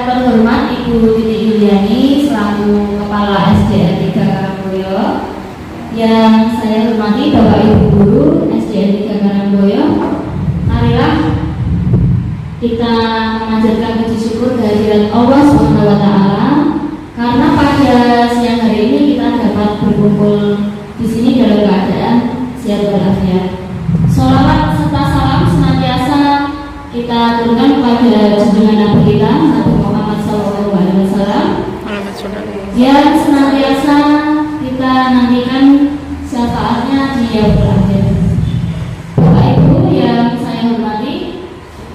terhormat Ibu Titi Yuliani selaku Kepala SDN 3 Karangboyo, yang saya hormati Bapak Ibu Guru SDN 3 Karangboyo. Marilah kita memanjatkan puji syukur kehadirat Allah SWT karena pada siang hari ini kita dapat berkumpul di sini dalam keadaan sehat walafiat. Sholawat serta salam senantiasa kita turunkan kepada junjungan Nabi kita Nabi Muhammad SAW yang senantiasa kita nantikan syafaatnya di yaumul akhir. Bapak Ibu yang saya hormati,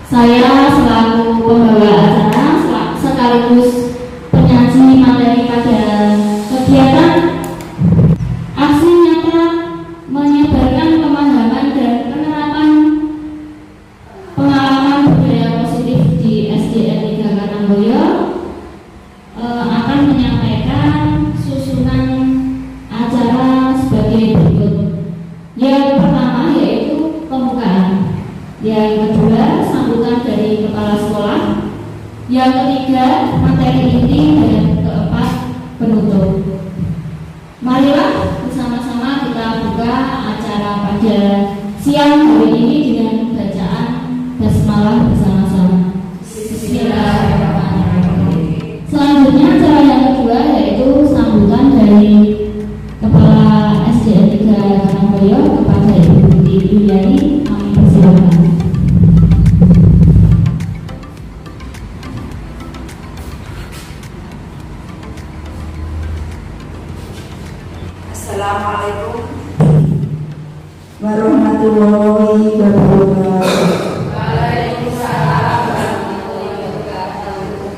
saya selaku pembawa acara sekaligus penyaji materi pada kegiatan aksi nyata menyebarkan pemahaman dan penerapan pengalaman budaya positif di SDN 3 Karangboyo akan menyampaikan susunan acara sebagai berikut. Yang pertama yaitu pembukaan, yang kedua sambutan dari kepala sekolah, yang ketiga materi inti, dan keempat penutup. Marilah bersama-sama kita buka acara pada siang hari ini dengan bacaan basmalah bersama-sama. Bismillahirrahmanirrahim. Selanjutnya acara yang kedua yaitu sambutan dari Kepala SDN 3 Karangboyo kepada Ibu Titi Yuliani. Kami persilakan. Assalamualaikum warahmatullahi wabarakatuh. Waalaikumsalam warahmatullahi wabarakatuh.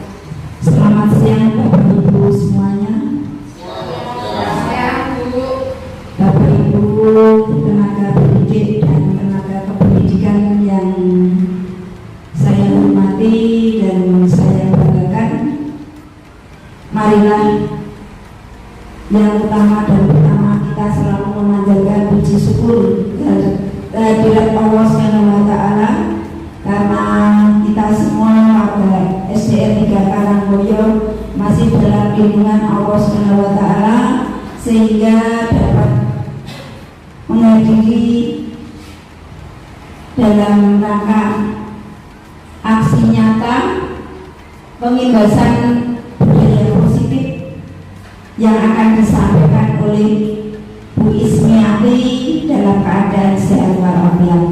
Selamat siang Bapak Ibu semuanya. Selamat siang Bu. Bapak Ibu tenaga pendidik dan tenaga kependidikan yang saya hormati dan saya banggakan. Marilah yang utama dan pertama kita selalu memanjatkan puji syukur kehadirat Allah SWT karena kita semua warga SDN 3 Karangboyo masih dalam lindungan Allah SWT sehingga dapat menghadiri dalam rangka aksi nyata pengibasan budaya positif yang akan disampaikan oleh Bu Ismiati dalam keadaan sehat walafiat.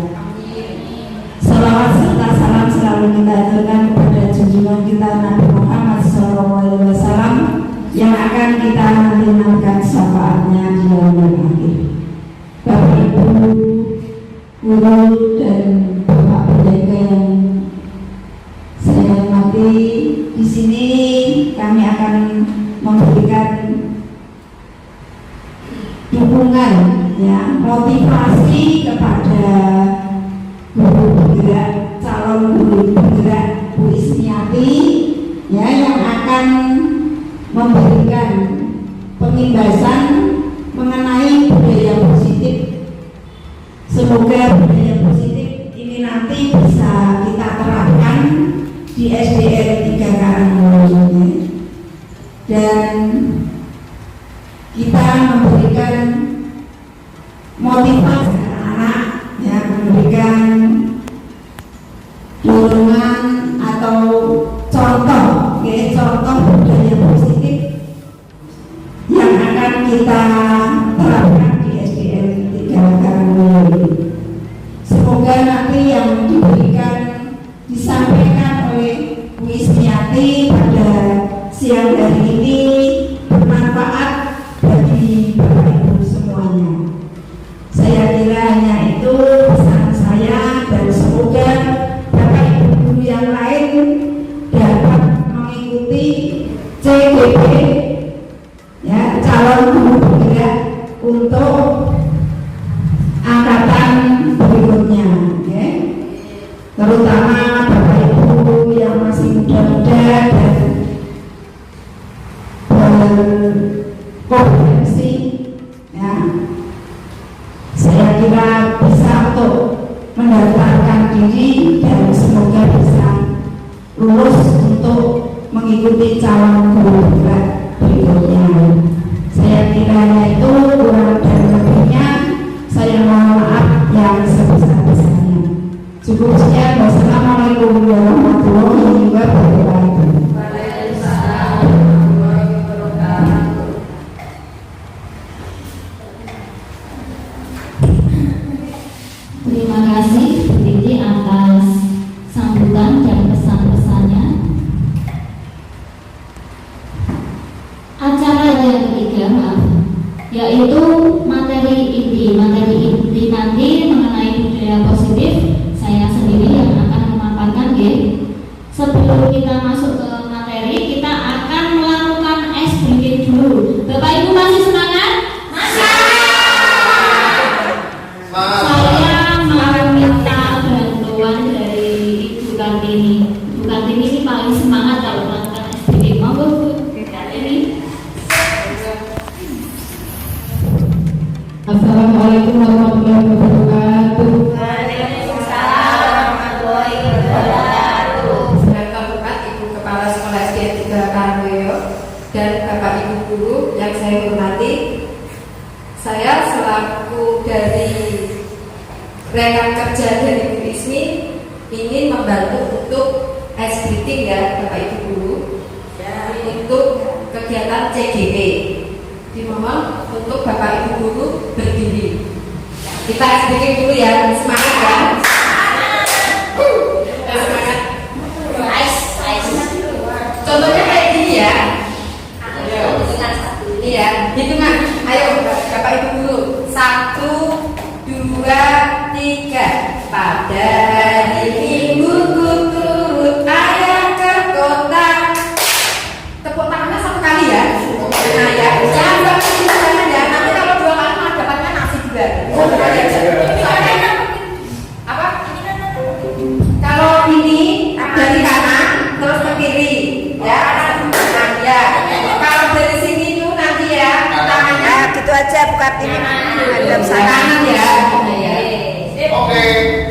Salawat serta salam selalu kita aturkan kepada junjungan kita Nabi Muhammad SAW yang akan kita nantikan syafaatnya di yaumul akhir. Bapak Ibu guru dan Bapak penjaga yang saya hormati, di sini kami akan memberikan dukungan, ya, motivasi kepada guru penggerak, calon guru penggerak Bu Ismiati, ya, yang akan memberikan pengimbasan mengenai budaya positif. Semoga budaya positif ini nanti bisa kita terapkan di SDN 3 Karangboyo dan kita memberikan motivasi anak-anak, ya, memberikan dorongan atau contoh, ya, contoh budaya positif yang akan kita terapkan di SDN 3 Karangboyo. Semoga nanti yang diberikan disampaikan oleh Bu Ismiati pada siang hari ini bermanfaat bagi Bapak Ibu semuanya. Saya kira hanya itu pesan saya dan semoga Bapak Ibu guru yang lain dapat mengikuti CGP, ya, calon guru penggerak untuk angkatan berikutnya, ya. Terutama Bapak Ibu yang masih muda-muda dan berkompetensi, ya, saya kira bisa untuk mendaftarkan diri dan semoga bisa lulus untuk mengikuti mengikuti calon guru berikutnya. Saya kiranya itu kurang dan lebihnya saya mohon maaf yang sebesar-besarnya. Cukup sekian. Wassalamualaikum warahmatullahi wabarakatuh. Terima kasih Bu Titi atas sambutan dan pesan-pesannya. Acara yang ketiga, yaitu materi inti nanti mengenai budaya positif. Saya sendiri yang akan memaparkan, Sebelum kita masuk ke materi, kita akan melakukan ice breaking dulu. Bapak Ibu masih semangat? Masih. Saya mau minta bantuan dari Ibu Kartini. Ibu Kartini ini paling semangat kalau melakukan ice breaking. Monggo Bu Kartini. Assalamualaikum warahmatullahi wabarakatuh. Waalaikumsalam warahmatullahi wabarakatuh. Saya Terhormat Ibu Kepala Sekolah SD 3 Karangrejo dan Bapak Ibu Guru yang saya hormati. Saya selaku dari rekan kerja dari Bu Ismi ingin membantu untuk ice breaking Bapak Ibu Guru untuk kegiatan CGW. Dimohon untuk Bapak Ibu Guru berdiri. Kita ice breaking dulu semangat semangat. Contohnya kayak gini hitungan. Ayo Bapak Ibu Guru, 1, 2, 3. Pada hari Minggu ku turut ayah ke kota. Tepuk tangannya 1 kali Nah jangan nanti kalau 2 kali mah dapatnya nasi juga. Apa? Kalau ini dari kanan terus ke kiri Kalau dari sini tuh nanti tangannya Gitu aja Bu Kartini. Ada kanan Oke.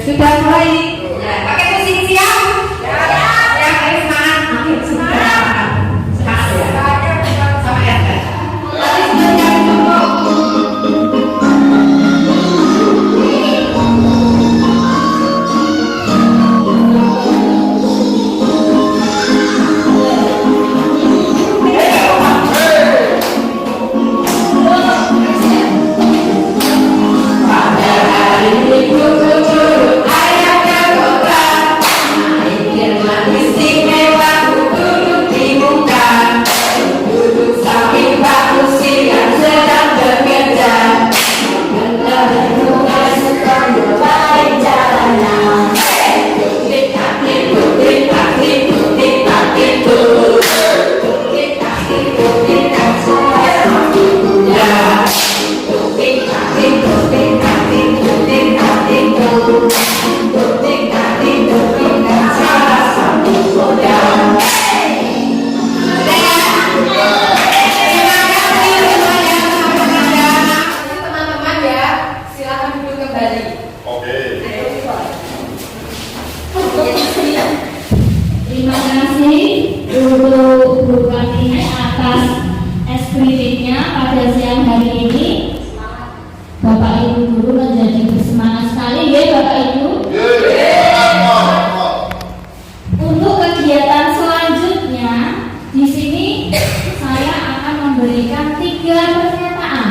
Sudah mulai. Pakai musik siap. Ayo semangat. Semangat sama Terima kasih untuk Bu Kartini atas ice breaking-nya pada siang hari ini. Bapak Ibu Guru menjadi bersemangat sekali Bapak Ibu. Untuk kegiatan selanjutnya di sini saya akan memberikan 3 pernyataan.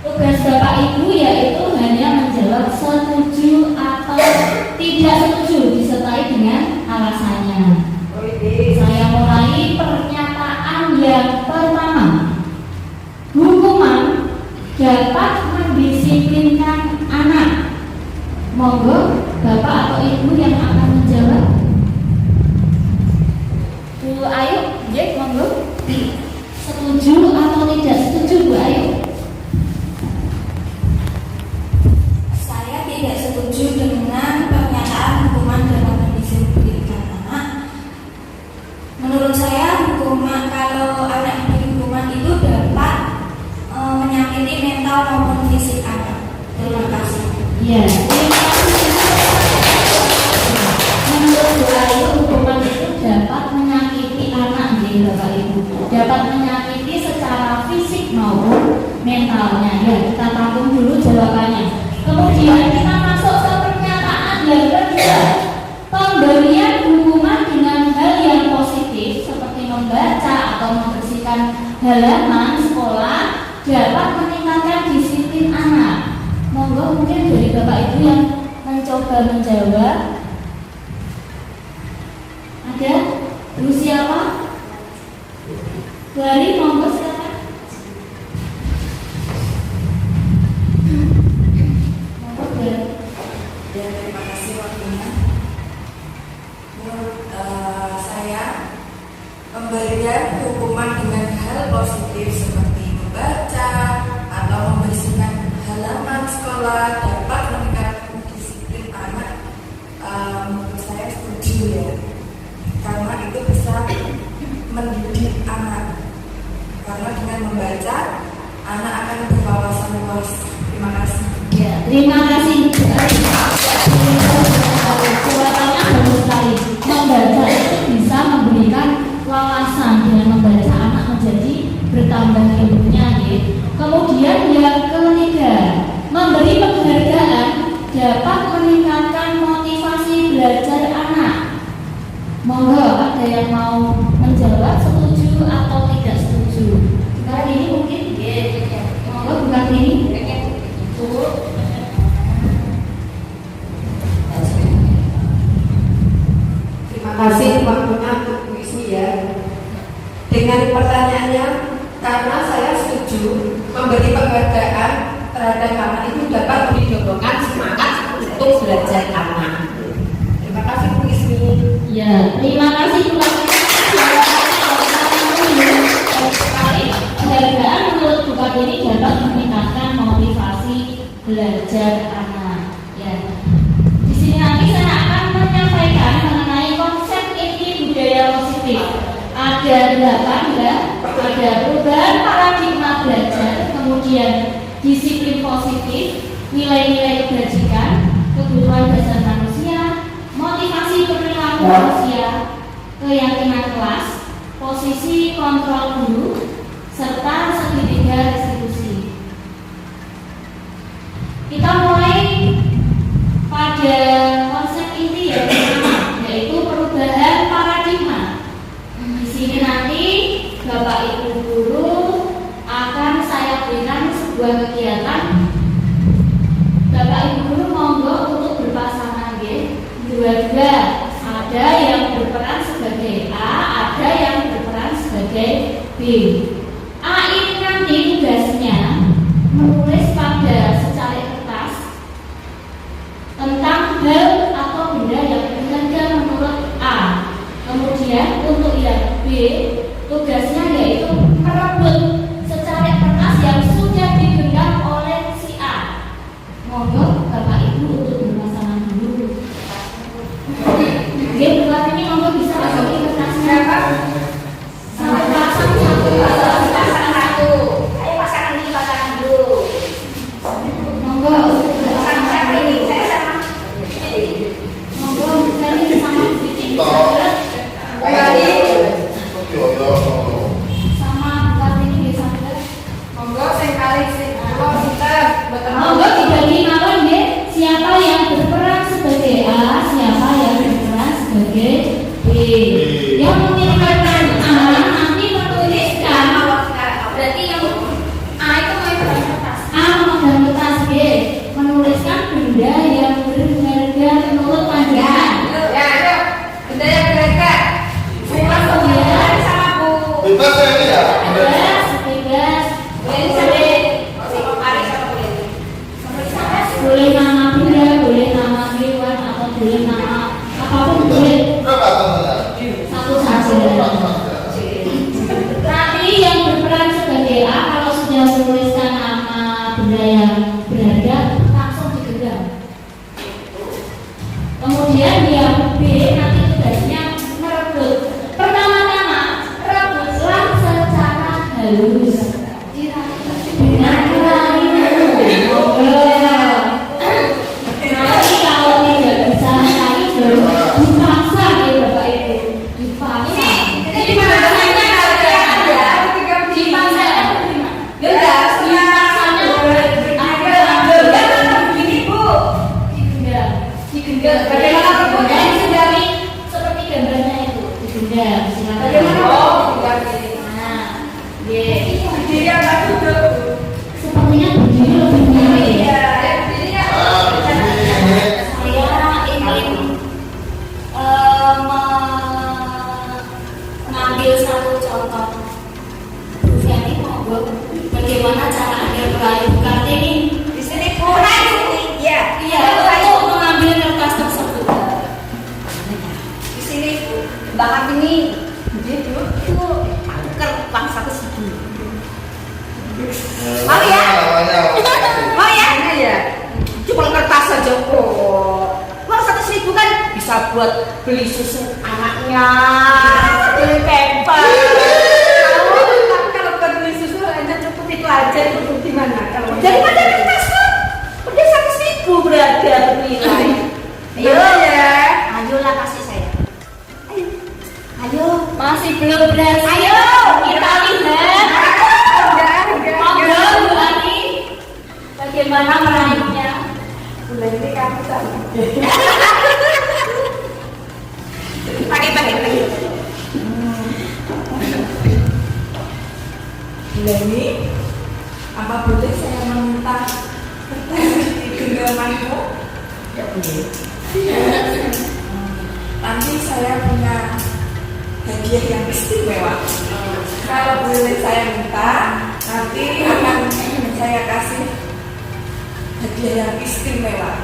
Tugas Bapak Ibu yaitu hanya menjawab setuju atau tidak setuju disertai dengan alasannya. Saya mulai pernyataan yang pertama. Hukuman dapat mendisiplinkan anak. Monggo Bapak atau Ibu yang akan menjawab. Bu Ayu, monggo. Setuju atau tidak setuju Bu Ayu? Saya tidak setuju dengan pernyataan hukuman dalam mendisiplinkan anak. Menurut saya hukuman, kalau anak diberi hukuman itu dapat menyakiti mental maupun fisik anak. Terima kasih. Ya, terima kasih. Menurut Bu Ayu, hukuman itu dapat menyakiti anak dapat menyakiti secara fisik maupun mentalnya. Ya, kita tampung dulu jawabannya. Kemudian kita masuk ke pernyataan yang kedua. Pemberian hukuman dengan hal yang positif seperti membaca atau membersihkan halaman sekolah dapat meningkatkan disiplin anak. Monggo mungkin dari Bapak Ibu yang mencoba menjawab. Ada? Bu siapa? Dari monggo silakan. Monggo dari. Ya, terima kasih waktunya. Menurut saya, pemberian hukuman dengan hal positif seperti membaca atau membersihkan halaman sekolah dapat meningkatkan disiplin anak. Menurut saya setuju ya, karena itu bisa mendidik anak. Karena dengan membaca, anak akan berwawasan luas. Terima kasih. Ya, terima kasih. Jawabannya bagus sekali. Membaca itu bisa memberikan wawasan. Dengan membaca anak menjadi bertambah ilmunya. Kemudian yang ketiga, memberi penghargaan dapat meningkatkan motivasi belajar anak. Monggo, ada yang mau menjawab setuju atau tidak setuju? Kali ini mungkin monggo bukan ini. Terima kasih waktunya untuk Bu Ismi ya. Dengan pertanyaannya, karena saya setuju memberi penghargaan terhadap anak itu dapat memberi dorongan semangat untuk belajar anak. Terima kasih Bu Ismi. Ya, terima kasih Bu Penghargaan menurut Bu ini dapat meningkatkan motivasi belajar anak. Ya. Di sini nanti saya akan menyampaikan mengenai konsep inti budaya positif. Ada 8 ya. Ada perubahan paradigma belajar, kemudian disiplin positif, nilai-nilai kebajikan, kebutuhan dasar manusia, motivasi perilaku manusia, keyakinan kelas, posisi kontrol guru, serta segitiga restitusi. Kita mulai pada konsep inti yang pertama, yaitu perubahan paradigma. Di sini nanti Bapak Ibu guru akan saya berikan sebuah kegiatan. Bapak Ibu guru monggo untuk berpasangan dua-dua. Ada yang berperan sebagai A, ada yang berperan sebagai B. A ini nanti tugasnya menulis pada secari kertas tentang hal atau benda yang berharga menurut A. Kemudian untuk yang B, tugasnya yaitu merebut secari kertas yang sudah digenggam oleh si A. Monggo Bapak Ibu untuk berpasangan dulu. Oke, buat ini monggo bisa masukin kertasnya. Sampai pasang satu. Ayo pasangan ini pasangan dulu. Monggo. Monggo kali sama bikin saja. Sama buat ini bisa saja. Monggo sing kali sing kula sinten mboten. Monggo dibagi mawon nggih. Siapa yang berperan sebagai A, siapa yang berperan sebagai B. Yang mengirimkan A nanti menuliskan. Berarti yang A itu memegang kertas. A memegang kertas B, menuliskan benda yang berharga menurut pandangan. Ya, ayo. Benda yang berharga. Kemudian Sama Bu. Bebas ya ini ya? bebas. Boleh nama benda, boleh nama hewan, atau boleh nama apapun boleh. Berapa temannya? Satu saja. Nanti yang berperan sebagai A kalau sudah menuliskan nama benda yang berharga langsung digenggam. Kemudian yang B nanti tugasnya merebut. Pertama-tama rebutlah secara halus. Dengan nanti kalau tidak bisa sekali baru dipaksa ya Bapak Ibu, dipaksa. Ini bahasanya ada. satu contoh. Bu Feni, monggo, bagaimana cara Anda meraih Bu Kartini? Di sini kurang ini. Ya. Iya, untuk mengambil kertas tersebut. Di sini Mbak Kartini. Itu kertas satu satu. Mau ya? Mau ya? Ya. Cuma kertas saja kok. Uang 100.000 kan bisa buat beli susu anaknya, beli pemper. Kalau buat beli susu aja cukup itu aja, cukup gimana? Kalau daripada kertas kan, udah 100.000 berada bernilai. Ayo ya, ayolah kasih saya. Ayo. Masih belum berhasil. Ayo, Kita lihat. Monggo Bu Ani, bagaimana meraihnya? Bulan ini kamu tahu. Pakai. Bulan ini, apa boleh saya meminta kertas di genggamanmu? Ya boleh. Nanti saya punya hadiah yang istimewa. Kalau boleh saya minta, nanti akan saya kasih hadiah yang istimewa.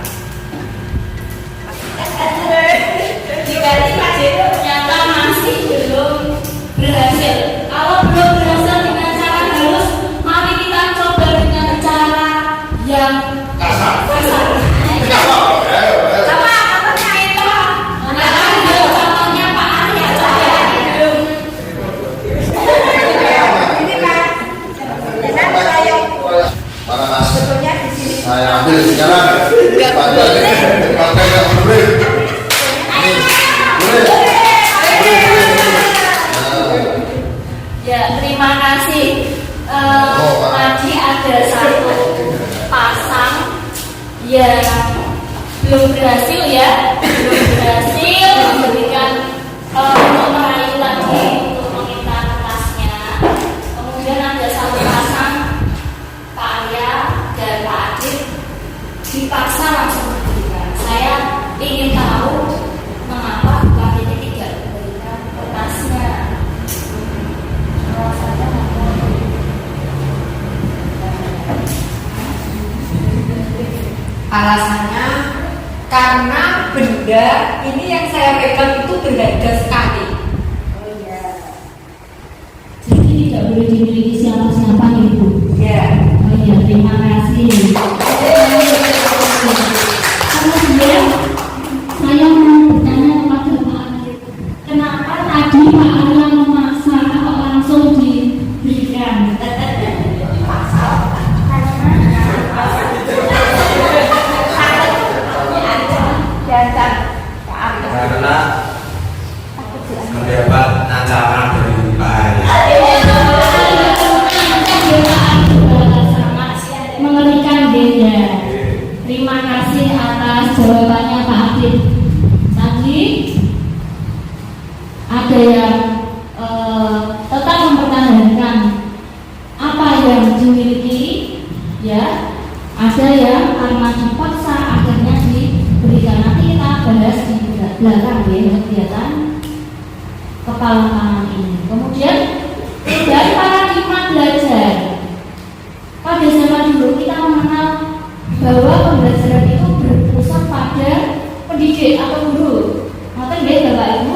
Jika ternyata masih belum berhasil. Kalau belum berhasil dengan cara halus, mari kita coba dengan cara yang kasar. Sama apanya itu? Contohnya Pak Arya coba. Ini Pak. Enak saya. Mana mas? Sebetulnya di sini. Saya ambil sekarang. Pakai yang boleh. Ya, terima kasih. Tadi ada satu pasang yang belum berhasil ya, belum berhasil memberikan untuk meraih lagi untuk meminta kertasnya. Kemudian ada satu pasang Pak Arya dan Pak Adit dipaksa langsung memberikan. Saya ingin tahu mengapa Pak ini tidak memberikan kertasnya. Alasannya karena benda ini yang saya pegang itu berharga sekali. Jadi tidak boleh dimiliki siapa-siapa Ibu. Ya. Oh iya, terima kasih. Kemudian saya mau bertanya kepada Pak Arya, kenapa tadi Pak Arya memaksa kok langsung diberikan? Karena mendapat ancaman dari Pak Arya. Sangat mengerikan beda. Terima kasih atas jawabannya Pak Adit. Tadi ada yang tetap mempertahankan apa yang dimiliki, ya. Ada yang karena dipaksa akhirnya diberikan. Nanti kita bahas di belakang ya kegiatan kepala tangan ini. Kemudian dari paradigma belajar. Pada zaman dulu kita mengenal bahwa pembelajaran itu berpusat pada pendidik atau guru. Maka Bapak Ibu,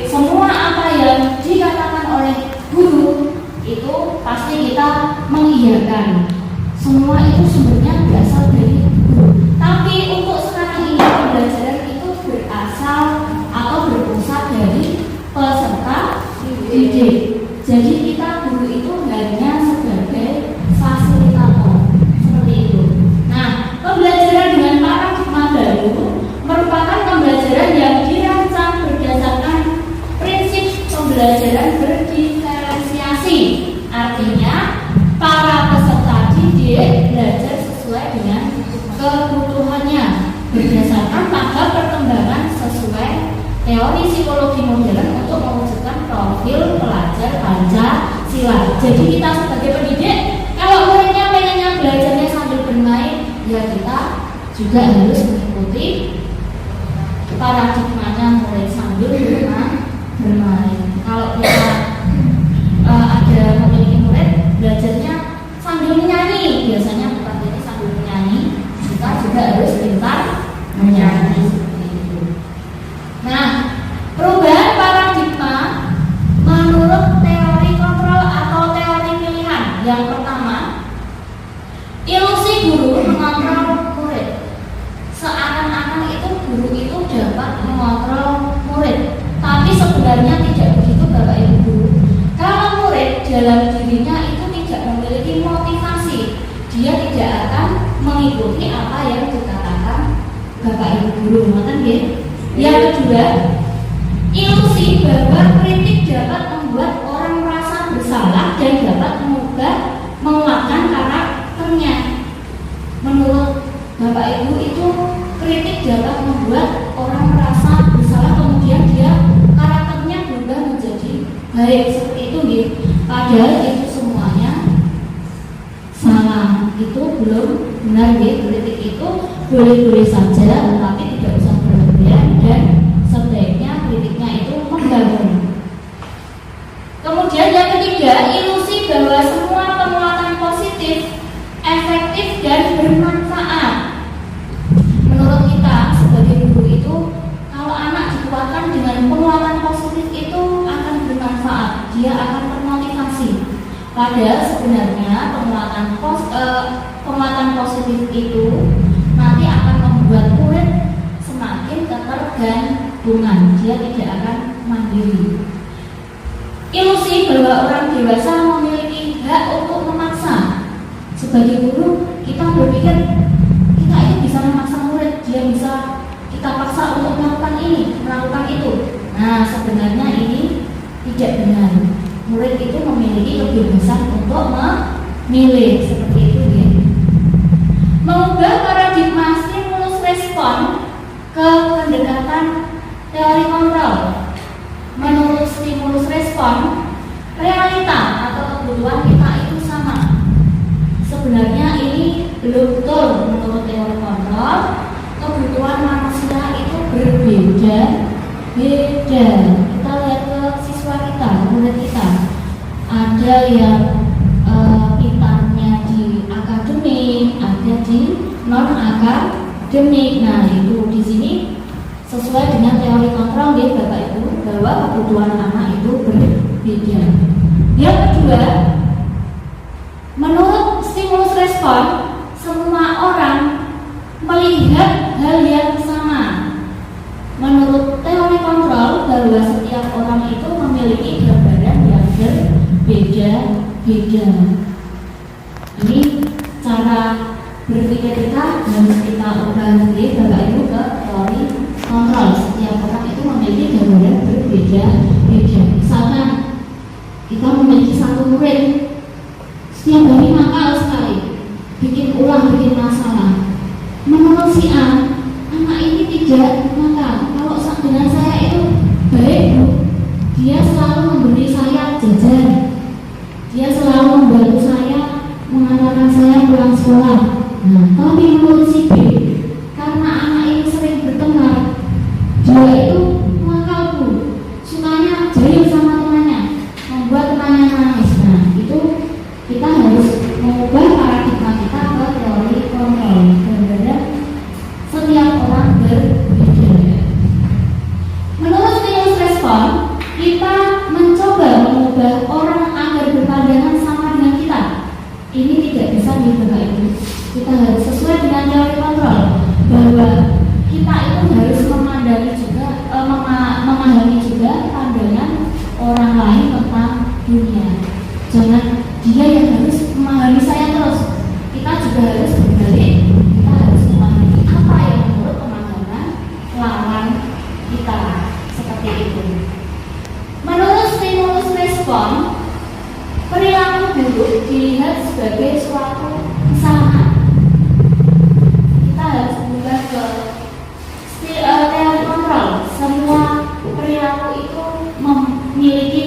semua apa yang dikatakan oleh guru itu pasti kita mengiyakan. Semua itu sumbernya berasal dari guru. Tapi untuk sekarang ini pembelajaran itu berasal atau berpusat dari peserta didik. Jadi kita guru itu hanya sebagai fasilitator seperti itu. Nah, pembelajaran dengan paradigma baru merupakan pembelajaran yang dirancang berdasarkan prinsip pembelajaran berdiferensiasi. Artinya para peserta didik belajar sesuai dengan kebutuhannya berdasarkan tahap perkembangan sesuai teori psikologi modern untuk mewujudkan profil pelajar Pancasila. Jadi kita sebagai pendidik, kalau muridnya pengennya belajarnya sambil bermain, ya kita juga harus mengikuti paradigmanya mulai sambil bermain. Kalau kita guru, ngoten nggih. Yang kedua, ilusi bahwa kritik dapat membuat orang merasa bersalah dan dapat menguatkan karakternya. Menurut Bapak Ibu itu kritik dapat membuat orang merasa bersalah, kemudian dia karakternya berubah menjadi baik, seperti itu nggih. Padahal itu semuanya salah, itu belum benar nggih. Kritik itu boleh-boleh saja, tetapi tidak usah berlebihan dan sebaiknya kritiknya itu membangun. Kemudian yang ketiga, ilusi bahwa semua penguatan positif efektif dan bermanfaat. Menurut kita sebagai guru itu, kalau anak dikuatkan dengan penguatan positif itu akan bermanfaat, dia akan termotivasi. Padahal sebenarnya penguatan positif itu nanti akan membuat murid semakin ketergantungan, dia tidak akan mandiri. Ilusi bahwa orang dewasa memiliki hak untuk memaksa. Sebagai guru, kita berpikir kita ini bisa memaksa murid, dia bisa kita paksa untuk melakukan ini, melakukan itu. Nah, sebenarnya ini tidak benar. Murid itu memiliki kebebasan untuk memilih, seperti itu ya. Mengubah paradigma stimulus respon ke pendekatan teori kontrol. Menurut stimulus respon, realita atau kebutuhan kita itu sama. Sebenarnya ini belum betul. Menurut teori kontrol, kebutuhan manusia itu berbeda. Kita lihat ke siswa kita, murid kita. Ada yang pintarnya di akademik, ada di non akademik. Nah, itu di sini sesuai dengan teori kontrol ya Bapak Ibu, bahwa kebutuhan anak itu berbeda. Yang kedua, menurut stimulus respon, semua orang melihat hal yang sama. Menurut teori kontrol, bahwa setiap orang itu memiliki gambaran yang berbeda-beda. Ini cara berpikir kita harus kita ubah lagi Bapak Ibu ke teori kontrol. Setiap orang itu memiliki gambaran berbeda-beda. Misalkan kita memiliki satu murid, setiap hari nakal sekali, bikin ulang, bikin masalah. Menurut si A, anak ini tidak nakal. Kalau dengan saya itu baik, Bu. Dia selalu memberi saya jajan, dia selalu membantu saya, mengantarkan saya pulang sekolah. Nah, tapi menurut si B, karena anak ini sering bertengkar, dia itu nakal, Bu. Sukanya jahil sama temannya, membuat temannya nangis. Nah, itu kita harus mengubah paradigma kita ke teori kontrol. Benar-benar setiap orang berbeda. Menurut stimulus respon, kita mencoba mengubah orang agar berpandangan sama dengan kita. Ini tidak bisa Bapak Ibu. Kita harus sesuai dengan teori kontrol, bahwa kita itu harus memahami juga pandangan orang lain tentang dunia. Jangan dia yang harus memahami saya terus. Kita juga harus berbalik. Kita harus memahami apa yang menurut pemahaman lawan kita. Seperti itu. Menurut stimulus respon, perilaku buruk dilihat sebagai suatu kesalahan. Kita harus berubah ke teori kontrol. Semua perilaku itu memiliki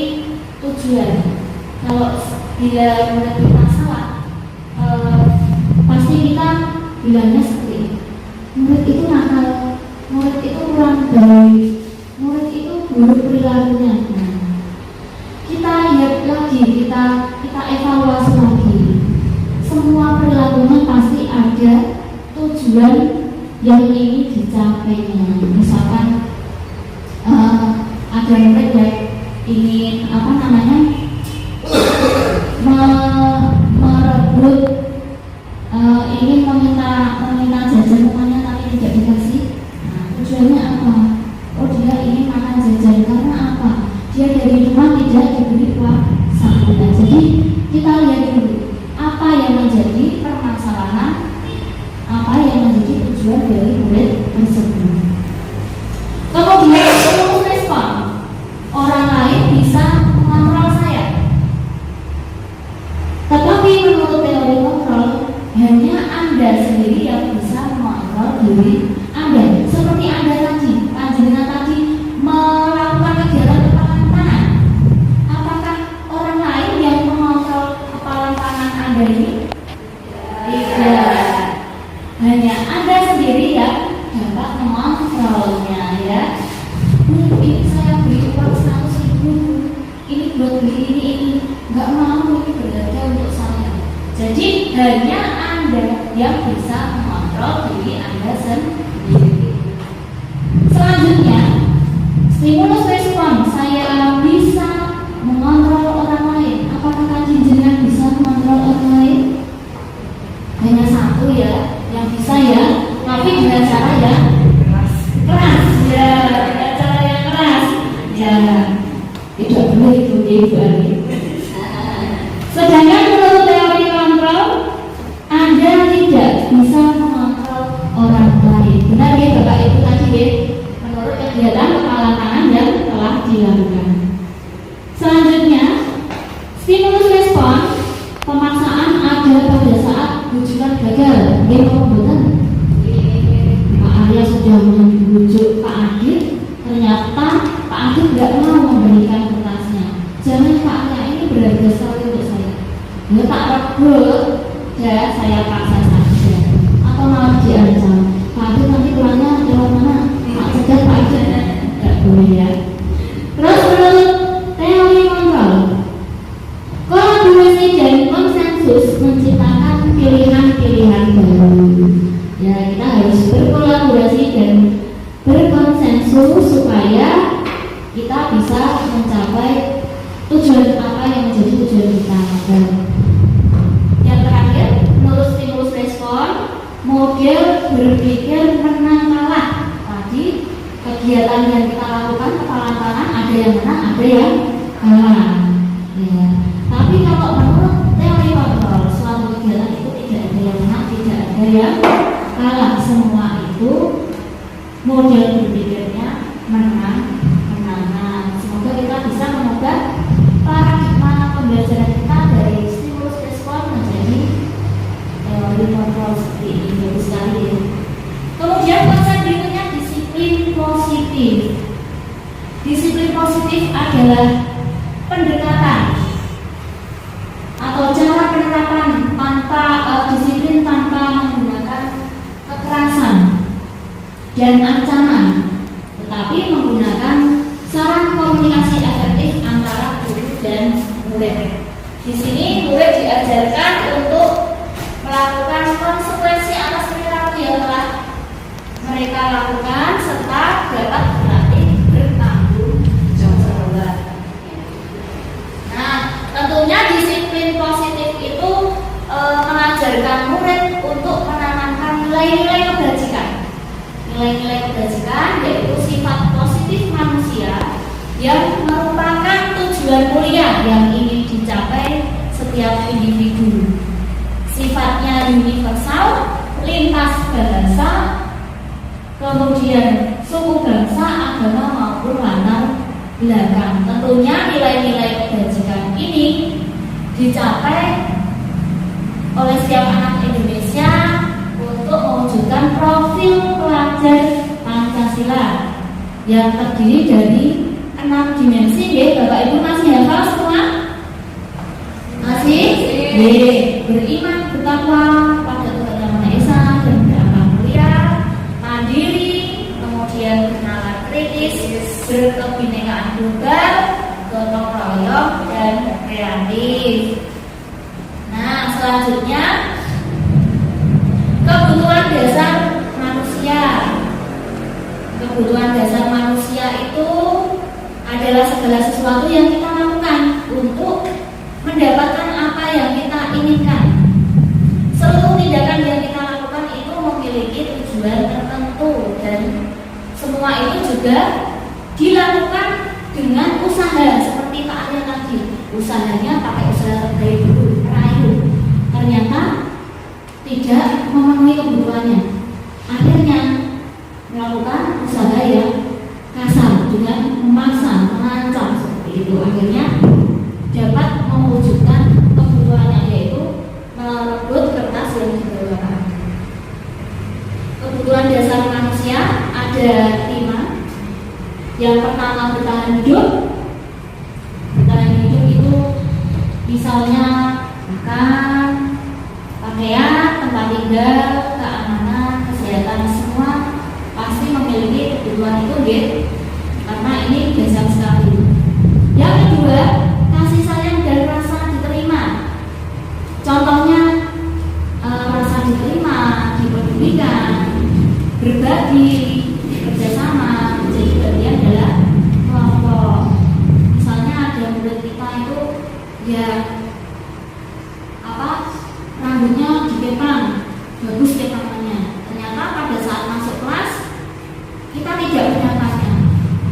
tujuan. Kalau bila murid kita salah, pasti kita bilangnya seperti ini. Murid itu nakal, murid itu kurang baik, murid itu buruk perilakunya. Kita lihat lagi, kita evaluasi lagi. Semua perilakunya pasti ada tujuan yang ingin dicapainya. Misalkan ada murid yang ingin merebut, ingin meminta jajan temannya tapi tidak dikasih. Nah, tujuannya apa? Oh, dia ingin makan jajan karena apa? Dia dari rumah tidak diberi uang saku. Jadi kita lihat dulu apa yang menjadi permasalahan, apa yang menjadi tujuan dari murid tersebut. hanya Anda yang bisa mengontrol diri Anda sendiri. Selanjutnya, stimulus respon. Saya bisa mengontrol orang lain. Apakah Kanjeng jenengan bisa mengontrol orang lain? Hanya satu ya, yang bisa ya, tapi dengan cara yang keras ya, dengan cara yang keras ya. Tidak boleh itu Ibu Ali. Sedangkan menurut teori kontrol, Anda tidak bisa mengontrol orang lain. Benar ya Bapak Ibu tadi ya, menurut kegiatan kepala tangan yang telah dilakukan. Selanjutnya, stimulus respon. Pemaksaan ada pada saat rujukan gagal. Dia pembuatan Pak Arya sudah membujuk Pak Adit, ternyata Pak Adit tidak mau memberikan kertasnya. Jangan Pak Arya, ini berharga sekali untuk saya. Dia tak rebut, ya saya paksa saja. Atau malah diancam, Pak Adit nanti pulangnya lewat mana? Pak Cegat, Pak Adit, tidak boleh ya. Terus menurut teori kontrol, kolaborasi dan konsensus menciptakan pilihan-pilihan baru. Ya, kita harus berkolaborasi dan berkonsensus supaya kita bisa mencapai tujuan apa yang menjadi tujuan kita. Yang terakhir, menurut stimulus respon, model berpikir menang kalah. Tadi kegiatan yang kita lakukan kepala tangan ada yang menang, ada yang kalah. Ya. Tapi kalau menurut teori kontrol, suatu kegiatan itu tidak ada yang menang, tidak ada yang kalah. Semua itu model berpikirnya menang-menangan. Semoga kita bisa mengubah paradigma pembelajaran kita dari stimulus respon menjadi teori kontrol seperti ini. Bagus sekali ya. Kemudian konsep berikutnya disiplin positif. Disiplin positif adalah pendekatan atau cara penerapan tanpa disiplin tanpa menggunakan kekerasan dan ancaman, tetapi menggunakan saran komunikasi efektif antara guru dan murid. Di sini murid diajarkan untuk melakukan konsekuensi atas perilaku yang telah mereka lakukan serta dapat berlatih bertanggung jawab. Nah, tentunya disiplin positif itu mengajarkan murid untuk menanamkan nilai-nilai kebajikan. Nilai-nilai kebajikan yaitu sifat positif manusia yang merupakan tujuan mulia yang ingin dicapai setiap individu. Sifatnya universal, lintas bahasa, kemudian suku, bangsa, agama maupun latar belakang. Tentunya nilai-nilai kebajikan ini dicapai oleh setiap anak Indonesia untuk mewujudkan profil pelajar Pancasila yang terdiri dari 6 dimensi. Bapak Ibu masih hafal semua? Masih? Beriman, bertakwa pada Tuhan Yang Maha Esa dan berakhlak mulia, mandiri, kemudian bernalar kritis, berkebinekaan global, gotong royong dan kreatif. Nah, selanjutnya kebutuhan dasar manusia. Kebutuhan dasar manusia itu adalah segala sesuatu yang kita lakukan untuk mendapatkan apa yang kita inginkan. Seluruh tindakan yang kita lakukan itu memiliki tujuan tertentu dan semua itu juga dilakukan dengan usaha seperti Pak Arya tadi. Usahanya pakai usaha terbaik dulu, rayu. Ternyata tidak memenuhi kebutuhannya. Akhirnya melakukan usaha yang kasar dengan memaksa, mengancam seperti itu. Akhirnya dapat mewujudkan kebutuhannya, yaitu merebut kertas yang dibawa. Kebutuhan dasar manusia ada 5. Yang pertama bertahan hidup. Bertahan hidup itu misalnya makan, pakaian, tempat tinggal, keamanan, kesehatan, semua pasti memiliki kebutuhan itu, karena ini dasar sekali. Yang kedua, kasih sayang dan rasa diterima. Contohnya ya rambutnya dikepang, bagus kepangannya. Ternyata pada saat masuk kelas kita tidak menyangkanya,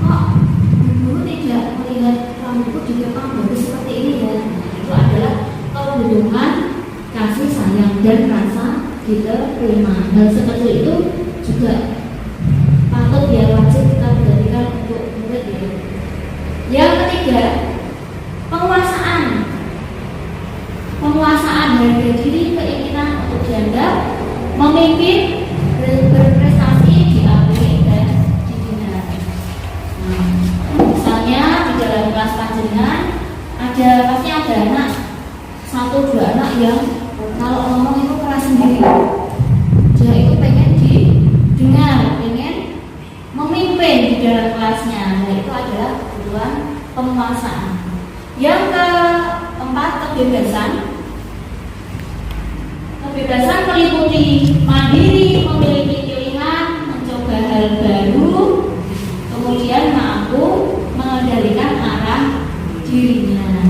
kok guru tidak melihat rambutku dikepang bagus seperti ini ya. Nah, itu adalah kebutuhan kasih sayang dan rasa diterima. Hal seperti itu juga patut ya, wajib kita perhatikan untuk murid ya. Yang ketiga, penguasaan harga diri, keinginan untuk dianggap memimpin, berprestasi, diakui dan dibina. Nah, misalnya di dalam kelas panjenengan pasti ada anak 1-2 anak yang kalau ngomong itu keras sendiri. Dia itu pengen didengar, pengen memimpin di dalam kelasnya. Nah, itu adalah kebutuhan penguasaan. Yang keempat, kebebasan meliputi mandiri, memiliki pilihan, mencoba hal baru, kemudian mampu mengendalikan arah dirinya.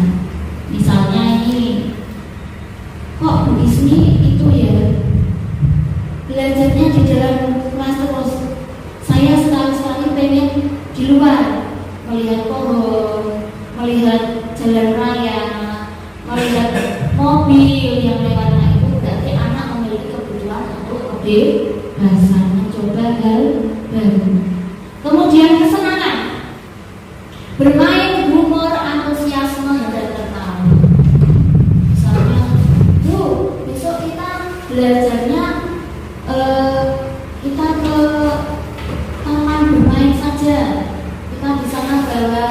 Misalnya ini, kok Bu Ismi itu ya belajarnya di dalam kelas terus, saya sekali-sekali pengen di luar, melihat pohon, melihat jalan raya, melihat mobil yang lewat. Berarti anak memiliki kebutuhan untuk kebebasan, mencoba hal baru. Kemudian kesenangan, bermain, humor, antusiasme dan tertawa. Misalnya, besok kita belajarnya kita ke taman bermain saja. Kita di sana bawa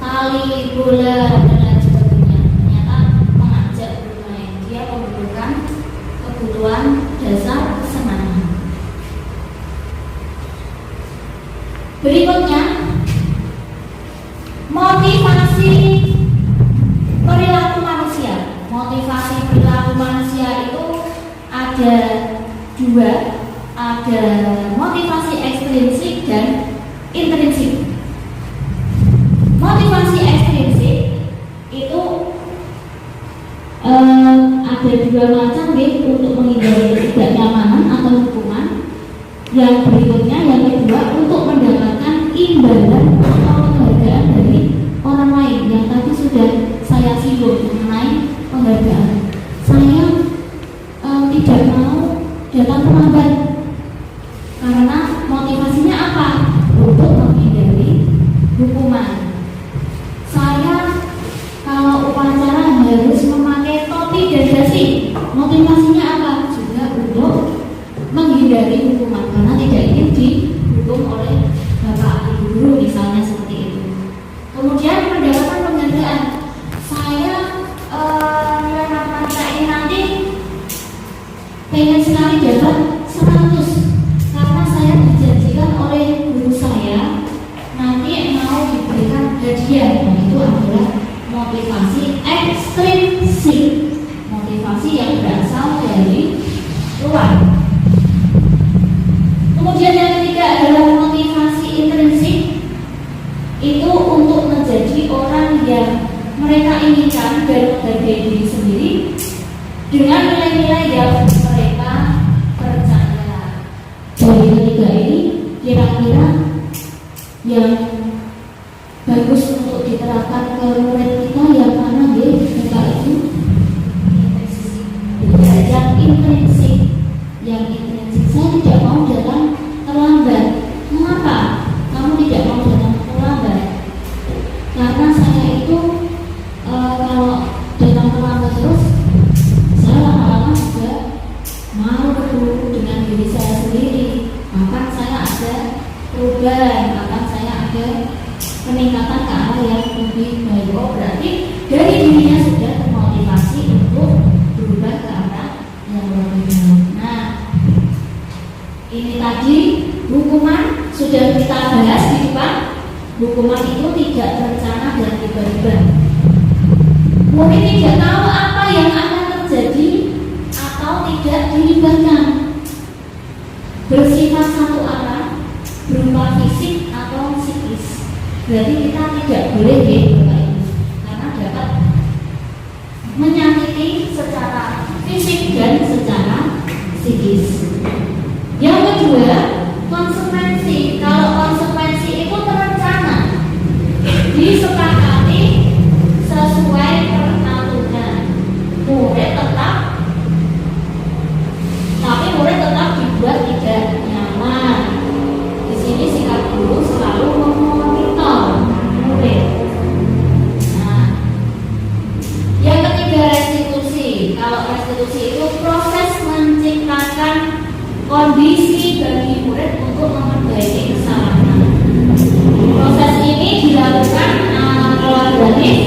tali, bola dan lain sebagainya. Ternyata mengajak bermain, dia membutuhkan kebutuhan dasar kesenangan. Berikutnya, motivasi perilaku manusia. Motivasi perilaku manusia itu ada 2, ada motivasi ekstrinsik dan intrinsik. Motivasi ekstrinsik itu ada 2 macam untuk menghindari ketidaknyamanan atau hukuman. Yang berikutnya, yang kedua, untuk mendapatkan imbalan atau penghargaan dari orang lain. Yang tadi sudah saya singgung mengenai penghargaan. Saya tidak mau datang terlambat karena motivasinya apa? Untuk menghindari hukuman. Saya kalau upacara harus memakai topi dan dasi, motivasinya apa? Juga untuk menghindari hukuman karena tidak ingin dihukum oleh bapak ibu guru misalnya, seperti itu. Kemudian mendapatkan penghargaan. Saya nilai matematika ini nanti pengen sekali dapat 100 karena saya dijanjikan oleh guru saya nanti mau diberikan hadiah. Nah, itu adalah motivasi ekstrinsik, motivasi yang berasal dari luar. Kemudian yang ketiga adalah motivasi intrinsik, itu untuk menjadi orang yang mereka inginkan dan menghargai diri sendiri dengan nilai-nilai yang mereka percaya. Dari ketiga ini kira-kira yang bagus untuk diterapkan ke murid kita yang mana Bapak Ibu? Yang intrinsik. Yang intrinsik, saya tidak mau datang terlambat. Mengapa kamu tidak mau datang terlambat? Karena saya itu kalau datang terlambat terus, saya lama-lama juga mau berguru dengan diri saya sendiri. Bahkan saya ada perubahan, bahkan saya ada peningkatan ke arah yang lebih baik. Oh, berarti dari dirinya sudah termotivasi untuk berubah ke arah yang lebih baik. Nah, ini tadi hukuman sudah kita bahas di depan. Hukuman itu tidak terencana dan tiba-tiba. Mungkin tidak tahu apa yang akan terjadi atau tidak dilibatkan. Bersifat satu arah, berupa fisik atau psikis. Berarti kita tidak boleh Bapak Ibu, karena dapat menyakiti secara fisik dan secara psikis. Yang kedua, konsekuensi. Kalau konsekuensi itu terencana, disepakati sesuai peraturan. Murid tetap dibuat tidak nyaman. Di sini sikap guru selalu memonitor murid. Nah, yang ketiga, restitusi. Kalau restitusi itu proses menciptakan kondisi bagi murid untuk memperbaiki kesalahan. Proses ini dilakukan kolaboratif.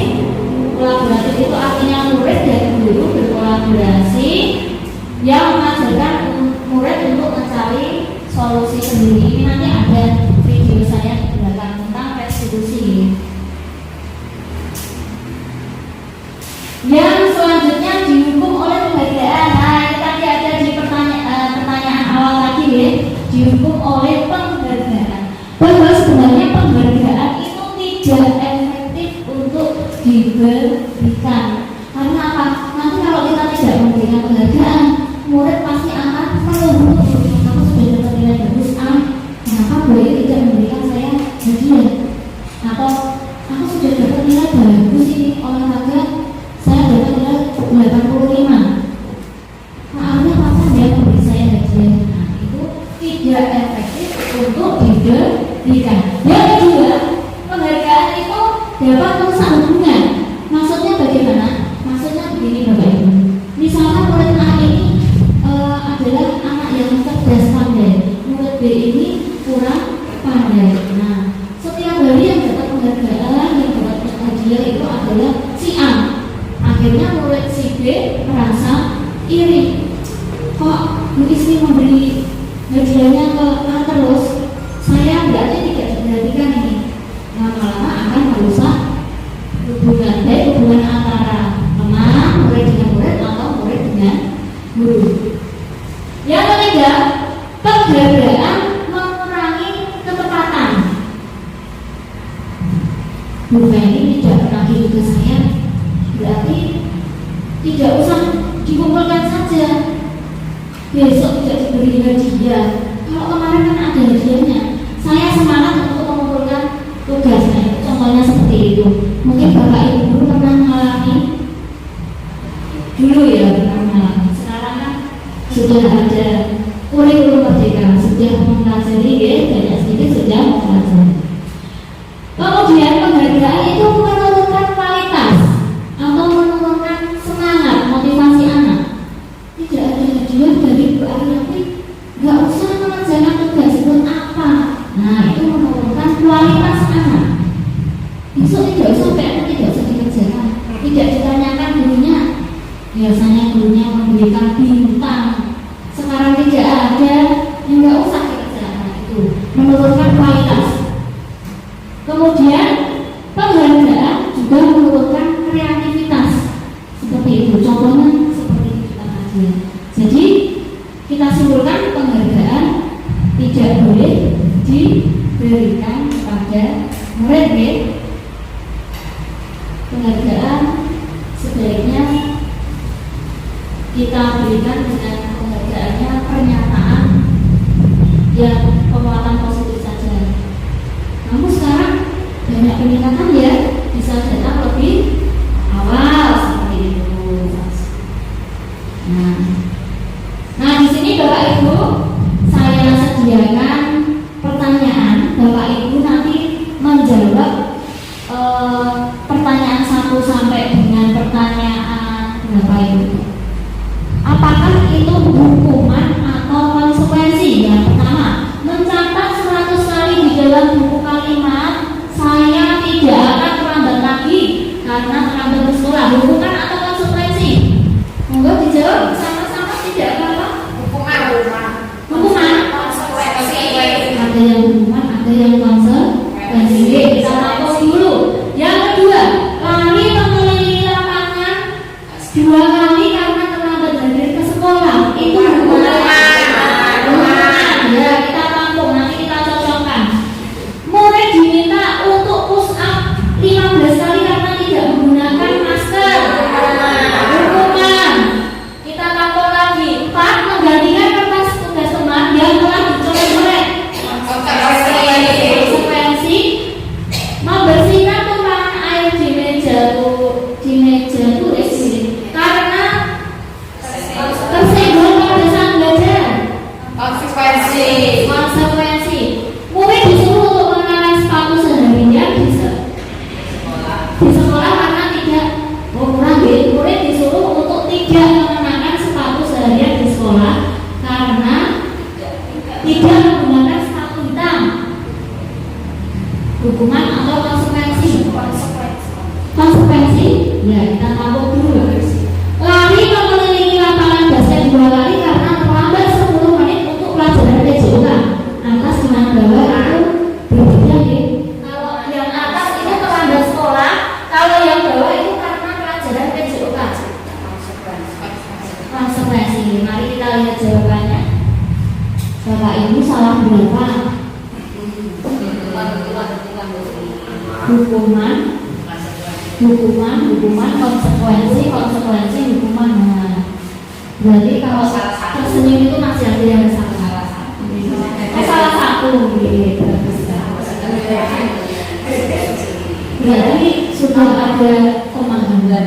Kolaboratif itu artinya murid dan guru berkolaborasi yang mengajarkan murid untuk mencari solusi sendiri. Ini nanti ada video saya di belakang tentang restitusi. Yang selanjutnya dihukum oleh penghargaan. Nah, ini tadi ada di pertanyaan awal tadi ya, dihukum oleh penghargaan. Bahwa sebenarnya penghargaan itu tidak efektif untuk diberikan. Karena apa? Nanti kalau kita tidak memberikan penghargaan, murid pasti akan mengeluh. Kamu sudah dapat nilai bagus A, kenapa boleh tidak memberikan saya hadiah? Atau aku sudah dapat nilai bagus ini olahraga, saya dapat nilai 85. Maafnya apa dia memberi saya hadiah? Nah, itu tidak efektif untuk diberikan. Yang kedua, penghargaan itu dapat merusak hubungan. Maksudnya bagaimana? Maksudnya begini Bapak Ibu. Misalkan murid A ini adalah anak yang cerdas pandai, murid B ini kurang pandai. Nah, setiap hari yang dapat penghargaan, yang dapat hadiah itu adalah si A. Akhirnya murid si B merasa iri. Kok Bu Ismi memberi hadiahnya ke A terus? Saya berarti tidak diperhatikan ini. Lama-lama akan merusak hubungan, baik hubungan antara teman, murid dengan murid atau murid dengan guru. Yang ketiga, penghargaan mengurangi ketepatan. Bu Feni tidak pernah hidup ke saya, berarti tidak usah dikumpulkan saja. Besok tidak diberi hadiah. Kalau kemarin kan ada hadiahnya, saya semangat untuk mengumpulkan tugasnya. Contohnya seperti itu. Mungkin Bapak Ibu dulu pernah mengalami, dulu ya pernah mengalami. Sekarang kan sudah ada kurikulum merdeka, sudah mempelajari ya, banyak sedikit sudah mempelajari. Kemudian penghargaan itu menurunkan kualitas atau menurunkan semangat motivasi anak. Tidak ada hadiah dari Bu Ariati, nggak usah mengerjakan tugas buat apa. Nah, itu menurunkan kualitas anak. Besok tidak usah PR, tidak usah dikerjakan, tidak ditanyakan gurunya. Biasanya gurunya memberikan bintang, sekarang tidak ada, yang nggak usah dikerjakan. Itu menurunkan kualitas. Kemudian penghargaan juga menurunkan kreativitas. Seperti itu, contohnya seperti kita tadi. Jadi kita simpulkan penghargaan tidak boleh diberikan kepada murid. Penghargaan sebaiknya kita berikan dengan penghargaannya pernyataan yang penguatan positif saja. Namun sekarang banyak peningkatan ya, bisa datang lebih awal seperti itu. Nah di sini Bapak Ibu saya sediakan pertanyaan. Bapak Ibu nanti menjawab pertanyaan 1 sampai dengan pertanyaan berapa itu? Apakah itu hukuman atau konsekuensi? Yang pertama, mencatat 100 kali di dalam buku kalimat saya tidak akan terlambat lagi karena terlambat bersekolah. Hukuman atau konsekuensi? Monggo dijawab sama-sama, tidak apa-apa. Hukuman. Konsekuensi. Ada yang hukuman, ada yang konsekuensi. Kita tahu dulu. Yang kedua, lari mengelilingi lapangan 2 kali karena terlambat hadir ke sekolah. Itu hukuman. Ya, kita tampung, nanti kita cocokkan. Murid diminta untuk push up 15 kali karena tidak menggunakan masker. Bapak Ibu salah berapa? Hukuman, konsekuensi, hukuman. Nah, berarti kalau tersenyum itu masih ada yang salah. Salah satu, gitu. Berarti sudah ada pemahaman.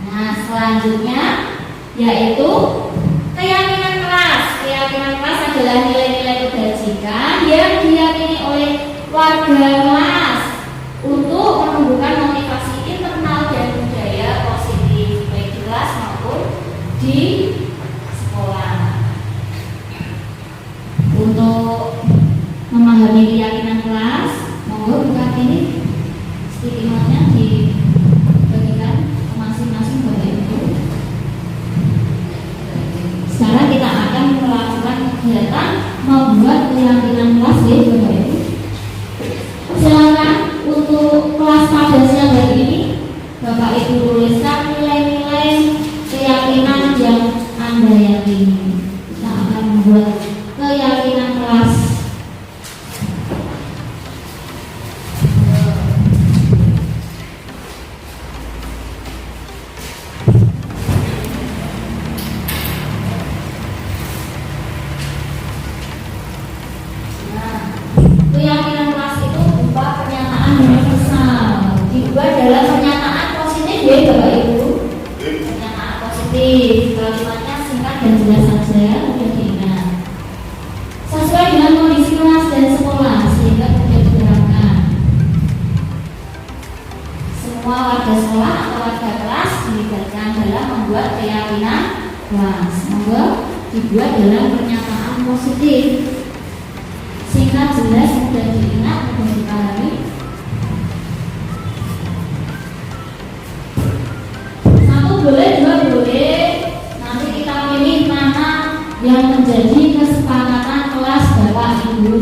Nah, selanjutnya yaitu keyakinan kelas. Keyakinan kelas adalah nilai-nilai kebajikan yang diyakini oleh warga kelas untuk menumbuhkan motivasi internal dan budaya positif baik di kelas maupun di sekolah. Untuk memahami keyakinan kelas, monggo buka ini stikimannya dibagikan ke masing-masing Bapak Ibu. Sekarang kita akan melakukan kegiatan membuat keyakinan kelas ya Bapak Ibu. Silakan untuk kelas pada siang hari ini Bapak Ibu tuliskan nilai-nilai keyakinan yang Anda yakini. Kita akan membuat keyakinan kelas. Keyakinan kelas itu berupa pernyataan universal, dibuat dalam pernyataan positif ya Bapak Ibu. Pernyataan positif, kalimatnya singkat dan jelas saja, mudah diingat. Sesuai dengan kondisi kelas dan sekolah sehingga mudah diterapkan. Semua warga sekolah atau warga kelas dilibatkan dalam membuat keyakinan kelas. Monggo dibuat dalam pernyataan positif. Singkat, jelas, mudah diingat, mudah dipahami. Satu boleh, dua boleh. Nanti kita pilih mana yang menjadi kesepakatan kelas Bapak Ibu.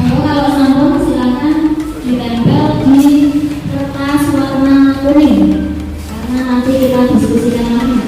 Kalau sampun silakan ditempel di kertas warna kuning karena nanti kita diskusikan lagi.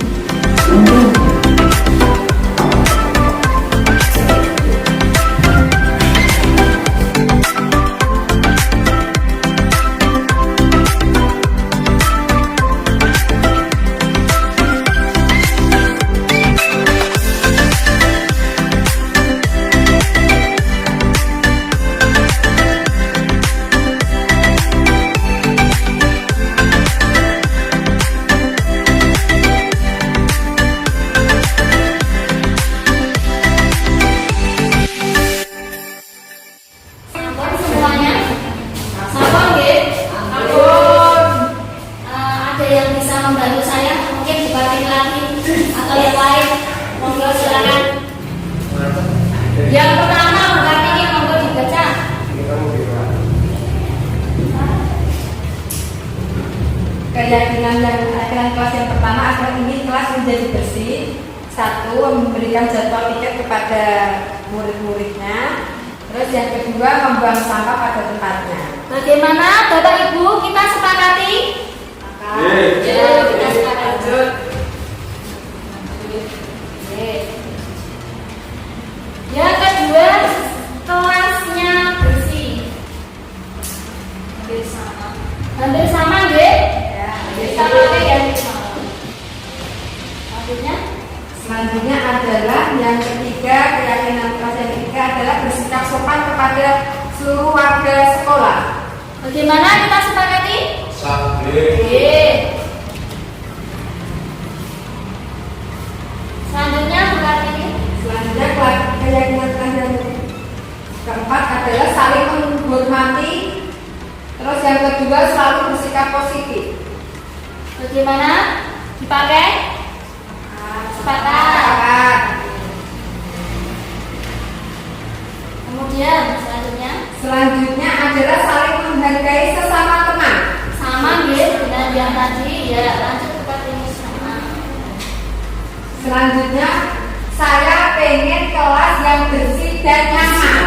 Keyakinan kelas yang pertama adalah ingin kelas menjadi bersih. Satu, memberikan jadwal tiket kepada murid-muridnya. Terus yang kedua, membuang sampah pada tempatnya. Bagaimana Bapak Ibu, kita sepakati? Kita sepakati. Yang kedua, kelasnya bersih. Hampir sama, nggih? Selanjutnya adalah yang ketiga, keyakinan kelas yang ketiga adalah bersikap sopan kepada seluruh warga sekolah. Bagaimana kita sepakati? Selanjutnya bukan ini. Selanjutnya keyakinan kelas yang keempat adalah saling menghormati. Terus yang kedua selalu bersikap positif. Bagaimana? Dipakai? Sepakat. Kemudian selanjutnya adalah saling menghargai sesama teman. sama nggih dengan yang tadi ya, lanjut seperti ini sama. Selanjutnya saya pengen kelas yang bersih dan nyaman.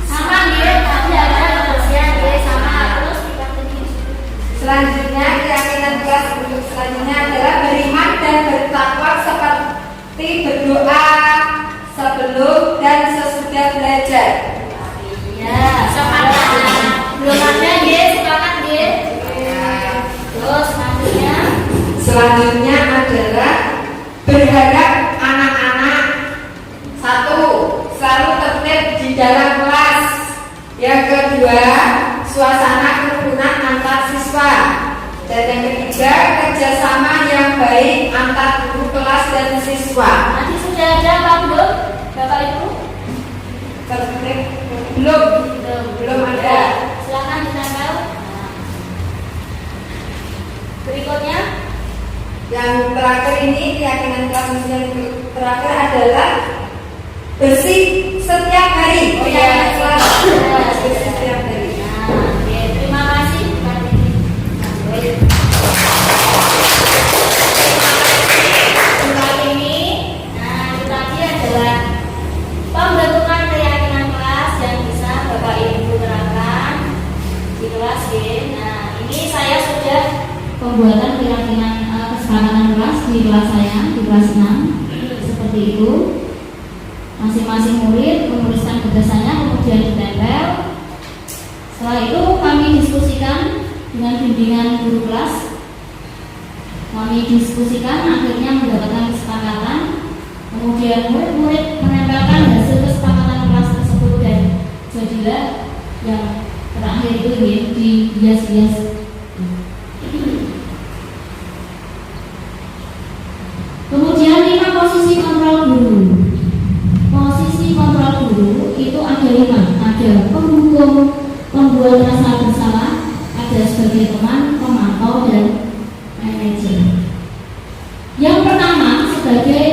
Sama nggih, tadi ada kebersihan nggih sama terus seperti ini. Selanjutnya keyakinan kelas kedua, suasana kerukunan antar siswa. Dan yang ketiga, kerjasama yang baik antar guru kelas dan siswa. Nanti sudah ada Pak belum? Bapak Ibu? Belum ada. Silakan ditempel. Berikutnya, Yang terakhir ini, keyakinan kelas yang terakhir adalah bersih setiap hari. Oh ya, kelas bersih setiap hari. oke, terima kasih. Untuk ini, itu tadi adalah pembentukan keyakinan kelas yang bisa Bapak Ibu terapkan di kelas ya. Nah, ini saya sudah pembuatan keyakinan kesepakatan kelas di kelas saya di kelas 6 seperti itu. Masing-masing murid menuliskan gagasannya kemudian ditempel. Setelah itu kami diskusikan dengan bimbingan guru kelas. Kami diskusikan akhirnya mendapatkan kesepakatan. Kemudian murid-murid menempelkan hasil kesepakatan kelas tersebut dan jadilah yang terakhir itu ya, dihias-hias. Kemudian 5 posisi kontrol guru. Posisi kontrol guru itu ada 5. Ada penghukum, pembuat rasa bersalah, ada sebagai teman, pemantau, dan manajer. Yang pertama sebagai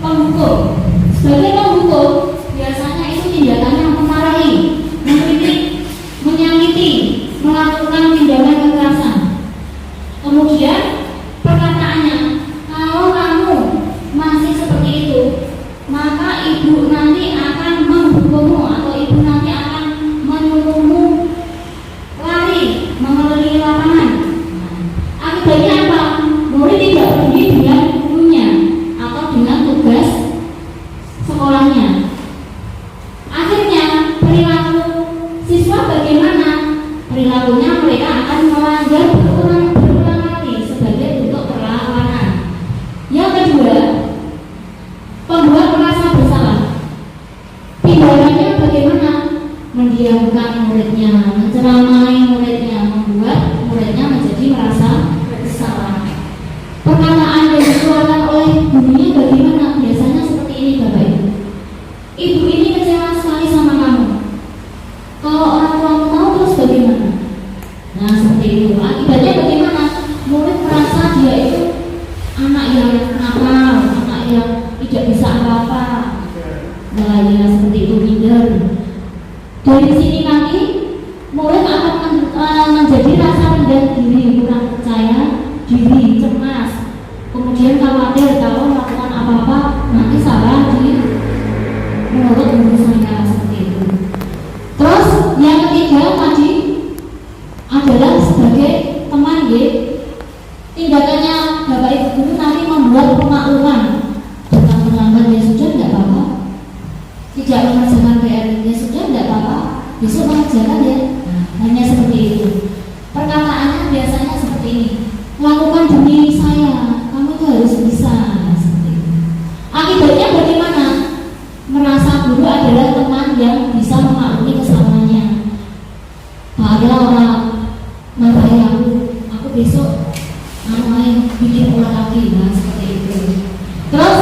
penghukum. Sebagai penghukum biasanya itu tindakannya memarahi, mengkritik, menyakiti, melakukan tindakan kekerasan. Kemudian perkataannya, kalau kamu masih seperti itu, maka ibu nanti akan menghukummu atau ibu nanti akan menyuruhmu lari mengelilingi lapangan. Akibatnya apa? Murid tidak peduli dengan gurunya atau dengan tugas sekolahnya. Akhirnya perilaku siswa bagaimana? Perilakunya mereka akan melanggar berulang kali sebagai bentuk perlawanan. Yang kedua, pembuat merasa bersalah. Tindakannya bagaimana? Mendiamkan muridnya, menceramai muridnya, membuat muridnya menjadi merasa bersalah. Perkataan yang dikeluarkan oleh gurunya bagaimana? Biasanya seperti ini Bapak Ibu. Ibu ini kecewa sekali sama kamu. Kalau orang tuamu tahu terus bagaimana? Nah seperti itu. Akibatnya bagaimana? Murid merasa dia itu anak yang nakal, anak yang tidak bisa apa-apa. Nah ya seperti itu, minder. Dari sini nanti murid akan menjadi rasa rendah diri, kurang percaya diri, cemas, kemudian khawatir kalau melakukan apa-apa nanti salah di menurut guru saya, seperti itu. Terus yang ketiga tadi adalah sebagai teman ya. Tindakannya Bapak Ibu guru nanti membuat pemakluman. Datang terlambat ya sudah, tidak apa-apa. Tidak mengerjakan PR ya sudah, tidak apa-apa. Besok mengerjakan ya. Nah, hanya seperti itu. Perkataannya biasanya seperti ini. Lakukan demi saya, kamu itu harus bisa. Nah, seperti itu. Akibatnya bagaimana? Merasa guru adalah teman yang bisa memaklumi kesalahannya. Ada orang marahi aku besok bikin ulang lagi, nah seperti itu. Terus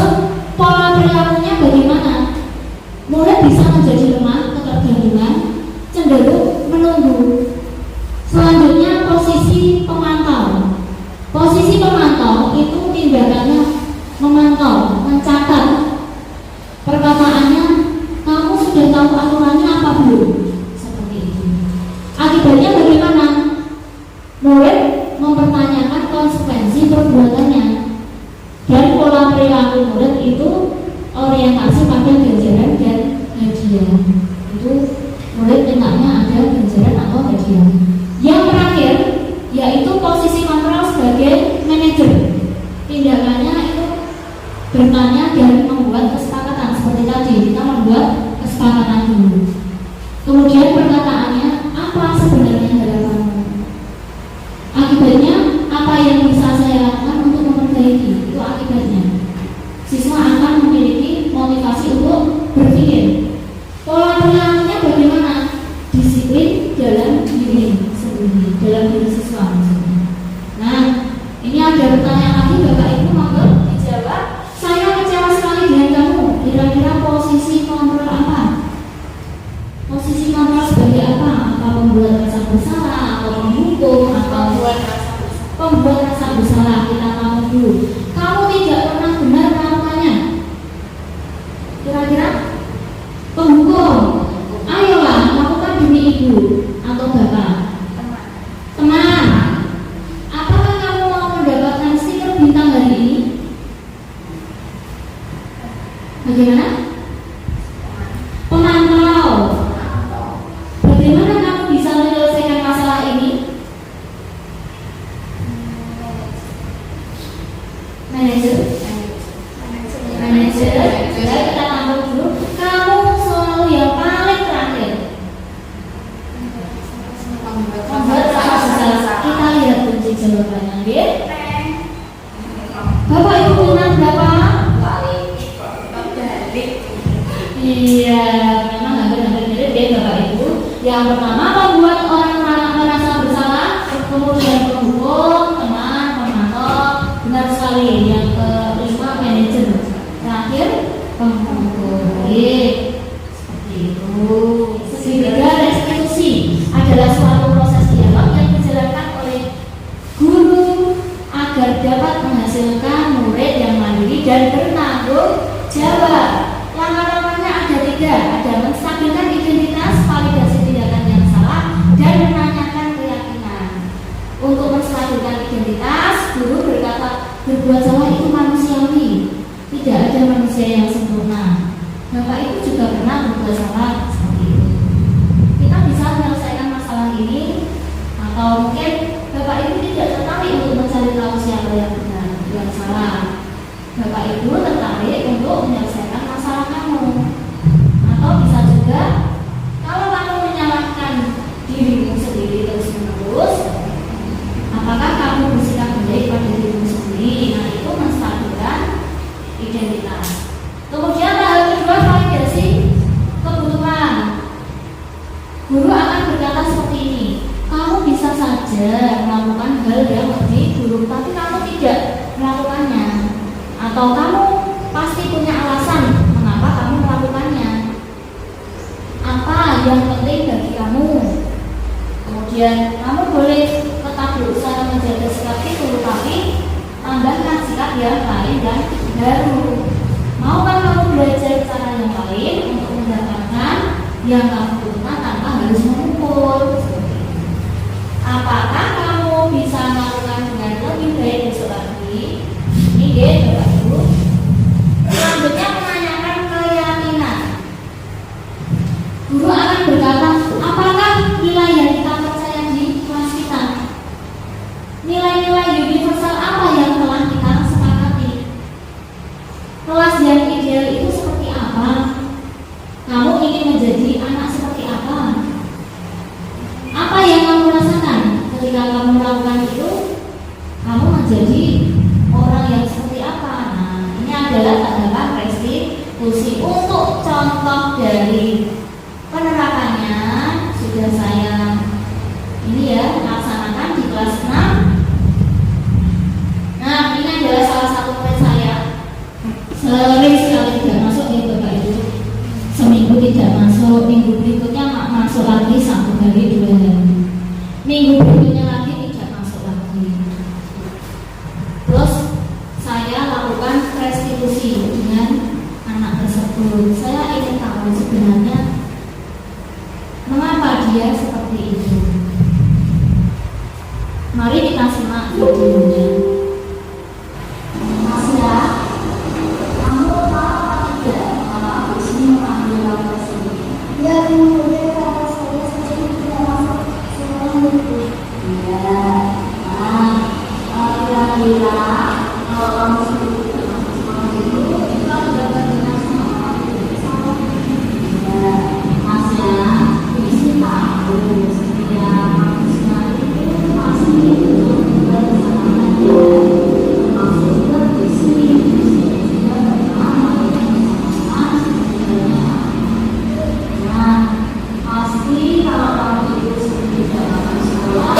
pola perilakunya bagaimana? Murid bisa menjadi lemah, ketergantungan, cenderung menunggu. Selanjutnya posisi pemantau. Posisi pemantau itu tindakannya memantau, mencatat. Perkataannya, kamu sudah tahu aturannya apa belum? Seperti itu. Akibatnya bagaimana? Murid mempertanyakan konsekuensi perbuatannya. Dan pola perilaku murid itu orientasi pada ganjaran dan hadiah. Itu murid mintanya ada ganjaran atau hadiah. Yang terakhir yaitu posisi kontrol sebagai manajer. Tindakannya itu bertanya dan membuat kesepakatan. Seperti tadi kita membuat kesepakatan dulu. Kemudian perkataannya, apa sebenarnya harapanmu? Akibatnya apa yang bisa saya lakukan untuk memperbaiki? Itu akibatnya siswa akan memiliki motivasi untuk berpikir. Pola perilakunya bagaimana? Disiplin dan bersalah atau menghukum atau pembuat rasa bersalah, kita tahu dulu. Kamu tidak pernah benar melakukannya. Kira-kira penghukum, ayolah lakukan demi ibu atau bapak. Teman, apakah kamu mau mendapatkan stiker bintang hari ini? Bagaimana? Pemantau. Bagaimana kamu bisa menyelesaikan masalah ini? Manajer. Jadi kita tampil dulu. Kamu selalu yang paling terakhir. Membuat rasa bersalah. Kita lihat kunci jawabannya, ya. Bapak Ibu benar berapa? Iya, memang hampir mirip ya Bapak Ibu. Yang pertama membuat orang merasa bersalah, kemudian penghukum, teman, pemantau, benar sekali. Yang kelima manajer, terakhir penghukum. Seperti itu. Ketiga, restitusi adalah suatu proses dialog yang dijalankan oleh guru agar dapat menghasilkan murid yang mandiri dan bertanggung jawab. Langkah-langkahnya ada 3, ada menstabilkan identitas, validasi tindakan yang salah, dan menanyakan keyakinan. Untuk menstabilkan identitas, guru berkata berbuat salah itu manusiawi, tidak ada manusia yang sempurna. Bapak Ibu juga pernah berbuat salah seperti itu. Kita bisa menyelesaikan masalah ini, atau mungkin Bapak Ibu tidak tertarik untuk mencari tahu siapa yang benar, yang salah. Bapak Ibu tertarik untuk menyelesaikan masalah kamu. Atau bisa juga kalau kamu menyalahkan dirimu sendiri terus-menerus, apakah kamu bersikap baik pada dirimu sendiri? Nah, itu menstabilkan identitas. Kemudian tahap kedua, validasi kebutuhan. Guru akan berkata seperti ini, kamu bisa saja melakukan hal yang lebih buruk, tapi kamu tidak melakukannya. Atau kamu pasti punya alasan mengapa kamu melakukannya. Apa yang penting bagi kamu? Kemudian kamu boleh tetap berusaha menjaga sikap itu, tapi tambahkan sikap yang lain dan baru. Maukah kamu belajar cara yang lain untuk mendapatkan yang kamu butuhkan tanpa harus memukul? Apakah kamu bisa melakukan dengan lebih baik besok lagi? Ini dia Bapak Ibu. Selanjutnya menanyakan keyakinan. Guru akan berkata, apakah nilai yang kita percaya di kelas kita? Nilai-nilai universal apa yang telah kita sepakati? Kelas yang ideal itu seperti apa? Kamu ingin menjadi anak seperti apa? Apa yang kamu rasakan ketika kamu melakukan itu? Kamu menjadi orang yang seperti apa? Nah, ini adalah tahapan restitusi. Untuk contoh dari penerapannya sudah saya laksanakan di kelas 6. Nah, ini adalah salah satu murid saya. Sering sekali tidak masuk ya Bapak Ibu. Seminggu tidak masuk, minggu berikutnya masuk lagi 1 hari 2 hari. Minggu berikutnya lagi tidak masuk lagi. Terus saya lakukan restitusi dengan anak tersebut. Saya ingin tahu sebenarnya mengapa dia seperti itu. Mari kita simak videonya. Mas ya, kamu tahu apa tidak kalau aku sini mengambil langkah sini? Ya, kemudian kata saya tidak masuk sekolah itu. Iya. Nah, kira-kira kalau kamu sendiri tidak masuk sekolah itu, kita sudah berkenal sama kamu. Ya, Mas ya, di sini tahu setiap manusia itu pasti bersama dia. Termasuk juga di sini juga bersama sama. Nah, pasti kalau kamu itu sendiri tidak akan sekolah.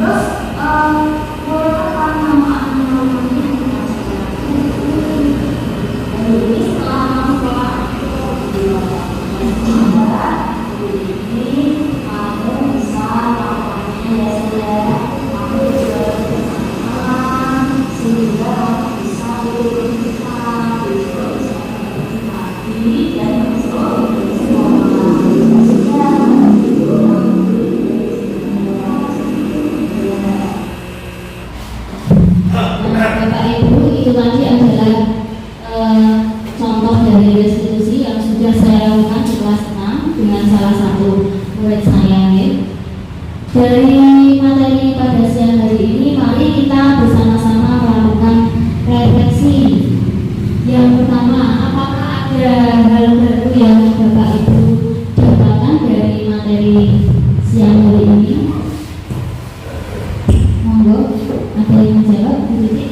Terus merupakan nama ini setelah sekolah ini kamu bisa melakukannya ya saudara. Kamu juga berkenalan sehingga bisa berinteraksi, menikmati dan bersekolah sehingga Bapak Ibu, itu tadi adalah contoh dari restitusi yang sudah saya lakukan di kelas 6 dengan salah satu murid saya. Dari materi pada siang hari ini, mari kita bersama-sama melakukan refleksi. Yang pertama, apakah ada hal baru yang Bapak Ibu dapatkan dari materi siang hari ini? Monggo, ada yang menjawab? Bu Titi?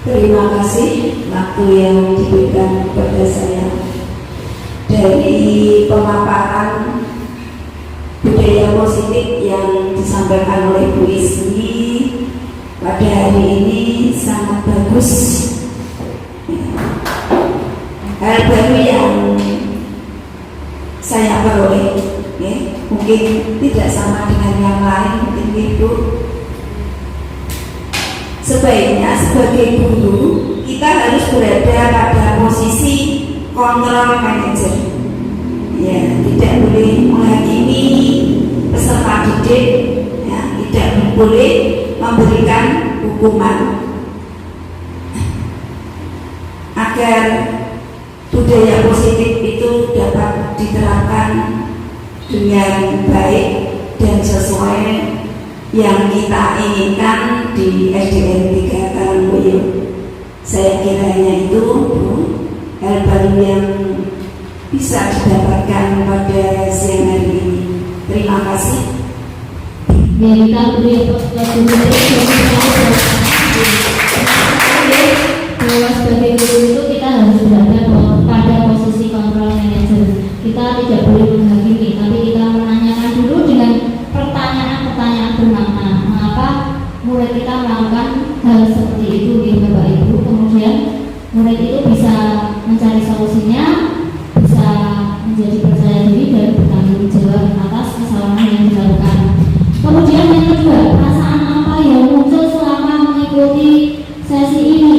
Terima kasih waktu yang diberikan kepada saya. Dari pemaparan budaya positif yang disampaikan oleh Bu Ismi pada hari ini sangat bagus. Hal baru yang saya peroleh, mungkin tidak sama dengan yang lain, mungkin Ibu. Sebaiknya sebagai guru kita harus berada pada posisi kontrol manager. Ya, tidak boleh menghakimi peserta didik, ya, tidak boleh memberikan hukuman. Agar budaya positif itu dapat diterapkan dengan baik dan sesuai yang kita inginkan di SDN 3 Karangkoyo. Saya kiranya itu hal baru yang bisa didapatkan pada siang hari ini. Terima kasih. Ya, kita beri bahwa sebagai guru itu kita harus berada pada posisi kontrol manager. Kita tidak boleh menghakimi, tapi kita menanyakan dulu dengan pertanyaan-pertanyaan bermakna. Mengapa murid kita melakukan hal seperti itu, Bapak Ibu? Kemudian murid itu bisa mencari solusinya, bisa menjadi percaya diri dan bertanggung jawab atas kesalahan yang dilakukan. Kemudian yang kedua, perasaan apa yang muncul selama mengikuti sesi ini?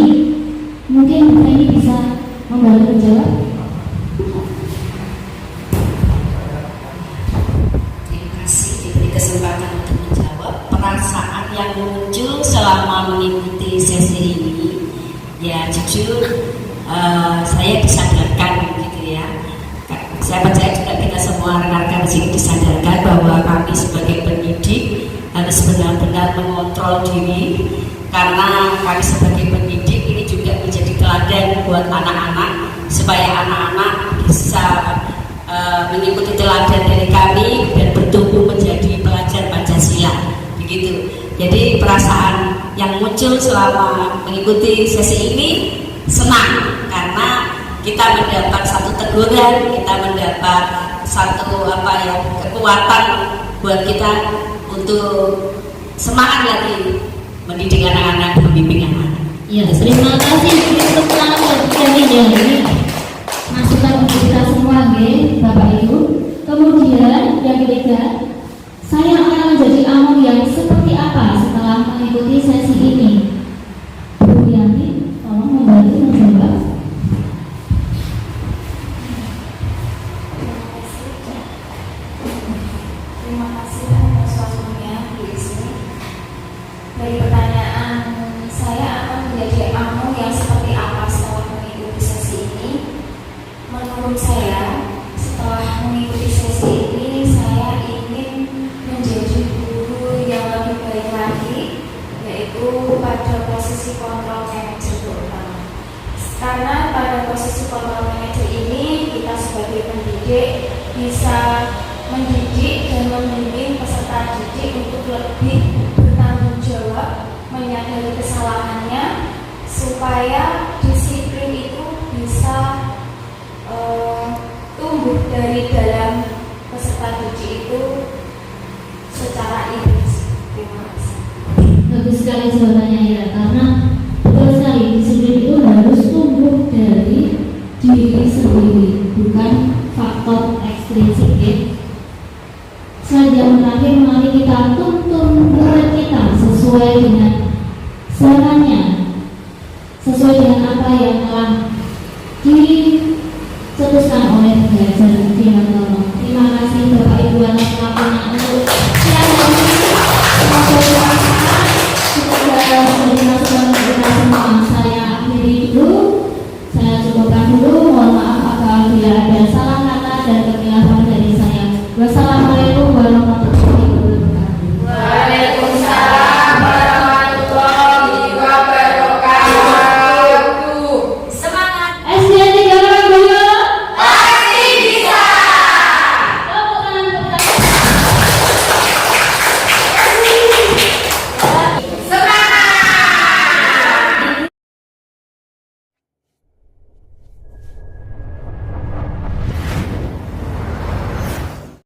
Mungkin Bu Feni bisa membantu menjawab. Terima kasih diberi kesempatan untuk menjawab. Perasaan yang muncul selama mengikuti sesi ini, ya jujur saya disadarkan gitu ya. Saya percaya juga kita semua rekan-rekan di sini disadarkan bahwa kami sebagai pendidik harus benar-benar mengontrol diri, karena kami sebagai pendidik ini juga menjadi teladan buat anak-anak supaya anak-anak bisa mengikuti teladan dari kami dan bertumbuh menjadi pelajar Pancasila begitu. Jadi perasaan yang muncul selama mengikuti sesi ini senang karena kita mendapat satu teguran, kita mendapat satu kekuatan buat kita untuk semangat lagi mendidik anak-anak, membimbing anak-anak. Ya, terima kasih untuk ini masukan untuk kita semua, Bapak Ibu. Kemudian yang ketiga, saya akan menjadi among yang seperti apa setelah mengikuti sesi ini? Bu Yanti, tolong membantu menjawab. Terima kasih atas waktunya, Bu Ismi. Dari pertanyaan, saya akan menjadi among yang seperti apa setelah mengikuti sesi ini? Menurut saya, setelah mengikuti sesi ini, saya ingin menjadi guru yang lebih baik lagi, yaitu pada posisi kontrol manager terutama. Karena pada posisi kontrol manager ini, kita sebagai pendidik bisa mendidik dan membimbing peserta didik untuk lebih bertanggung jawab, menyadari kesalahannya, supaya disiplin prinsip ya. Selanjutnya terakhir, mari kita tuntun murid kita sesuai dengan serangannya, sesuai dengan apa yang telah dicetuskan oleh pengajar firman Allah. Terima kasih Bapak Ibu atas waktunya untuk siang hari ini. Semoga kita semua. Saya akhiri dulu, saya cukupkan dulu. Mohon maaf apabila ada salah.